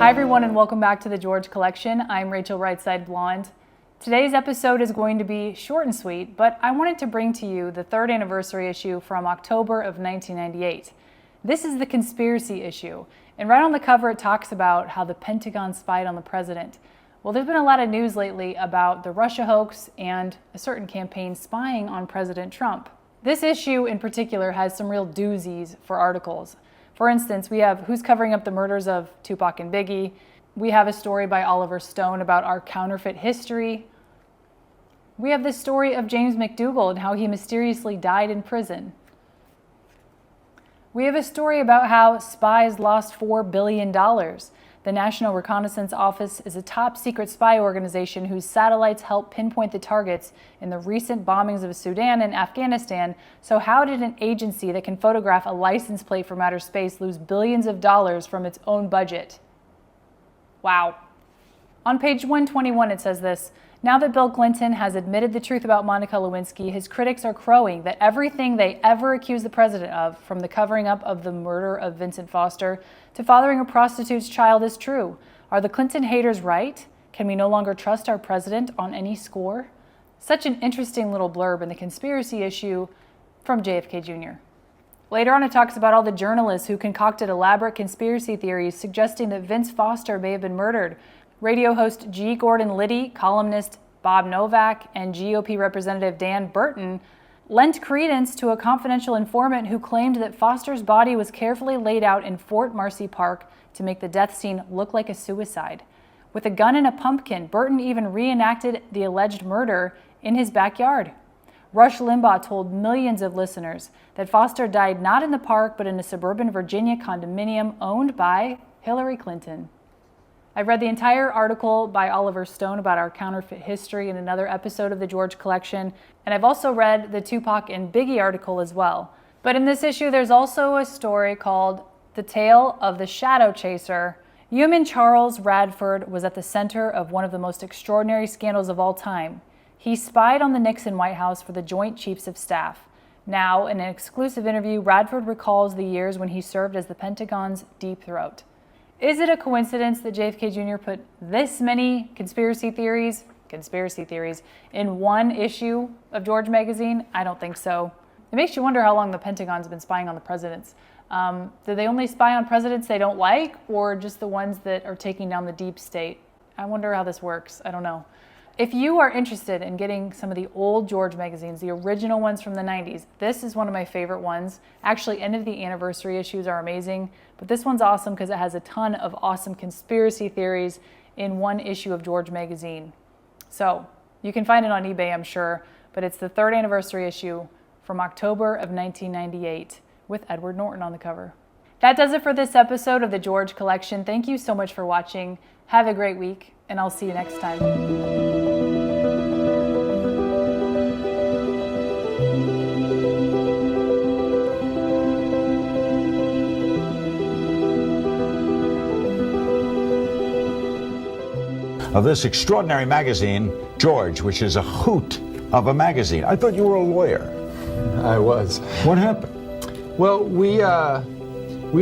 Hi everyone and welcome back to the George Collection. I'm Rachel Rightside Blonde. Today's episode is going to be short and sweet, but I wanted to bring to you the third anniversary issue from October of 1998. This is the conspiracy issue, and right on the cover it talks about how the Pentagon spied on the president. Well, there's been a lot of news lately about the Russia hoax and a certain campaign spying on President Trump. This issue in particular has some real doozies for articles. For instance, we have Who's Covering Up the Murders of Tupac and Biggie. We have a story by Oliver Stone about our counterfeit history. We have the story of James McDougal and how he mysteriously died in prison. We have a story about how spies lost $4 billion. The National Reconnaissance Office is a top-secret spy organization whose satellites help pinpoint the targets in the recent bombings of Sudan and Afghanistan. So how did an agency that can photograph a license plate from outer space lose billions of dollars from its own budget? Wow. On page 121 it says this: now that Bill Clinton has admitted the truth about Monica Lewinsky, his critics are crowing that everything they ever accused the president of, from the covering up of the murder of Vincent Foster to fathering a prostitute's child, is true. Are the Clinton haters right? Can we no longer trust our president on any score? Such an interesting little blurb in the conspiracy issue from JFK Jr. Later on it talks about all the journalists who concocted elaborate conspiracy theories suggesting that Vince Foster may have been murdered. Radio host G. Gordon Liddy, columnist Bob Novak, and GOP Representative Dan Burton lent credence to a confidential informant who claimed that Foster's body was carefully laid out in Fort Marcy Park to make the death scene look like a suicide. With a gun and a pumpkin, Burton even reenacted the alleged murder in his backyard. Rush Limbaugh told millions of listeners that Foster died not in the park but in a suburban Virginia condominium owned by Hillary Clinton. I read the entire article by Oliver Stone about our counterfeit history in another episode of the George Collection, and I've also read the Tupac and Biggie article as well. But in this issue, there's also a story called The Tale of the Shadow Chaser. Human Charles Radford was at the center of one of the most extraordinary scandals of all time. He spied on the Nixon White House for the Joint Chiefs of Staff. Now, in an exclusive interview, Radford recalls the years when he served as the Pentagon's deep throat. Is it a coincidence that JFK Jr. put this many conspiracy theories in one issue of George magazine? I don't think so. It makes you wonder how long the Pentagon's been spying on the presidents. Do they only spy on presidents they don't like, or just the ones that are taking down the deep state? I wonder how this works. I don't know. If you are interested in getting some of the old George magazines, the original ones from the 90s, this is one of my favorite ones. Actually, any of the anniversary issues are amazing, but this one's awesome because it has a ton of awesome conspiracy theories in one issue of George magazine. So you can find it on eBay, I'm sure, but it's the third anniversary issue from October of 1998 with Edward Norton on the cover. That does it for this episode of the George Collection. Thank you so much for watching. Have a great week, and I'll see you next time. Of this extraordinary magazine, George, which is a hoot of a magazine. I thought you were a lawyer. I was. What happened? Well, we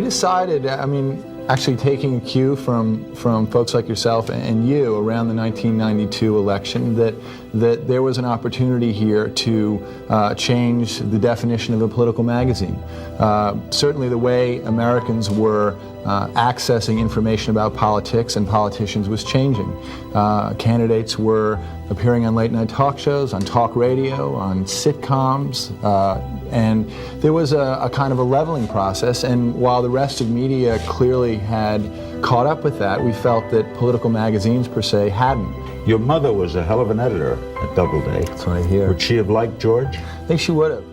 decided, actually taking cue from folks like yourself and you around the 1992 election, that there was an opportunity here to change the definition of a political magazine. Certainly the way Americans were accessing information about politics and politicians was changing. Candidates were appearing on late night talk shows, on talk radio, on sitcoms, and there was a kind of a leveling process, and while the rest of media clearly had caught up with that, we felt that political magazines per se hadn't. Your mother was a hell of an editor at Doubleday. That's what I hear. Would she have liked George? I think she would have.